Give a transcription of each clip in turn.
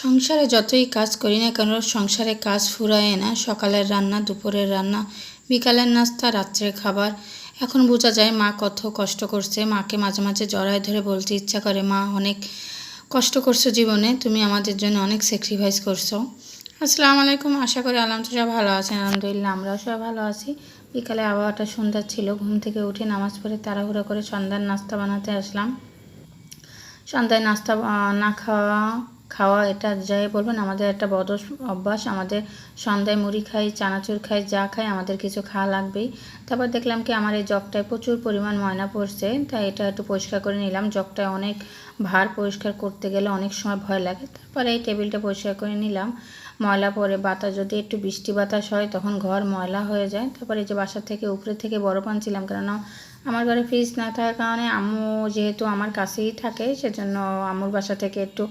সংসারে যতই কাজ করি না কেন সংসারে কাজ ফুরায় না। সকালের রান্না, দুপুরের রান্না, বিকালের নাস্তা, রাত্রের খাবার। এখন বোঝা যায় মা কত কষ্ট করছে। মাকে মাঝে মাঝে জড়ায় ধরে বলতে ইচ্ছা করে, মা অনেক কষ্ট করছো জীবনে, তুমি আমাদের জন্য অনেক স্যাক্রিফাইস করছো। আসসালামু আলাইকুম, আশা করি সবাই ভালো আছেন। আলহামদুলিল্লাহ আমরাও সবাই ভালো আছি। বিকালে আবহাওয়াটা সুন্দর ছিল। ঘুম থেকে উঠে নামাজ পড়ে তাড়াহুড়ো করে সন্ধ্যার নাস্তা বানাতে আসলাম। সন্ধ্যায় নাস্তা না খাওয়া খাওয়া এটা যাই বলবেন, আমাদের একটা বদ অভ্যাস। আমাদের সন্ধ্যায় মুড়ি খাই, চানাচুর খাই, যা খাই আমাদের কিছু খাওয়া লাগবেই। তারপর দেখলাম কি আমার এই জগটায় প্রচুর পরিমাণ ময়লা পড়ছে, তাই এটা একটু পরিষ্কার করে নিলাম। জগটায় অনেক ভার, পরিষ্কার করতে গেলে অনেক সময় ভয় লাগে। তারপরে এই টেবিলটা পরিষ্কার করে নিলাম। ময়লা পড়ে বাতাস, যদি একটু বৃষ্টি বাতাস হয় তখন ঘর ময়লা হয়ে যায়। তারপরে এই যে বাসা থেকে উপরে থেকে বরফ আনছিলাম, কেননা আমার ঘরে ফ্রিজ না থাকার কারণে আম্মু যেহেতু আমার কাছেই থাকে, সেজন্য আম্মুর বাসা থেকে একটু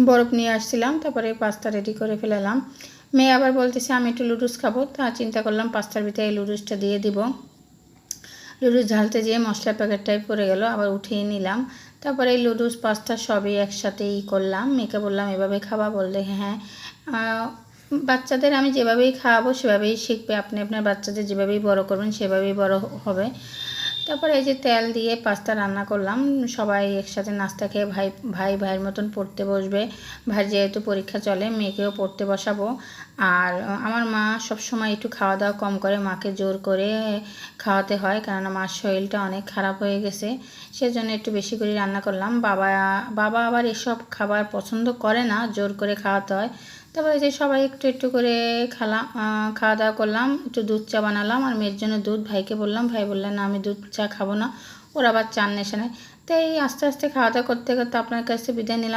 বরফ নিয়ে আসছিলাম। তারপরে পাস্তা রেডি করে ফেলালাম। মেয়ে আবার বলতেছে আমি একটু লুডুস খাবো, তা চিন্তা করলাম পাস্তার ভিতরে এই লুডুসটা দিয়ে দিব। লুডুস ঢালতে যেয়ে মশলার প্যাকেটটাই পড়ে গেল, আবার উঠিয়ে নিলাম। তারপরে এই লুডুস পাস্তা সবই একসাথেই করলাম। মেয়েকে বললাম এভাবে খাওয়া, বললে হ্যাঁ। বাচ্চাদের আমি যেভাবেই খাওয়াবো সেভাবেই শিখবে। আপনি আপনার বাচ্চাদের যেভাবেই বড় করবেন সেভাবেই বড় হবে। তারপরে এই যে তেল দিয়ে পাস্তা রান্না করলাম। সবাই একসাথে নাস্তা খেয়ে ভাইয়ের মতন পড়তে বসবে। ভাই যেহেতু পরীক্ষা চলে, মেয়েকেও পড়তে বসাবো। আর আমার মা সবসময় একটু খাওয়া দাওয়া কম করে, মাকে জোর করে খাওয়াতে হয়, কেননা মার শরীরটা অনেক খারাপ হয়ে গেছে। সেজন্য একটু বেশি করে রান্না করলাম। বাবা আবার এসব খাবার পছন্দ করে না, জোর করে খাওয়াতে হয়। তারপরে যে সবাই একটু একটু করে খাওয়া দাওয়া করলাম। একটু দুধ চা বানালাম আর মেয়ের জন্য দুধ। ভাইকে বললাম, ভাই বললেন না আমি দুধ চা খাবো না, ওর আবার চার নেশা নেই। তাই আস্তে আস্তে খাওয়া দাওয়া করতে করতে আপনার কাছে বিদায় নিলাম।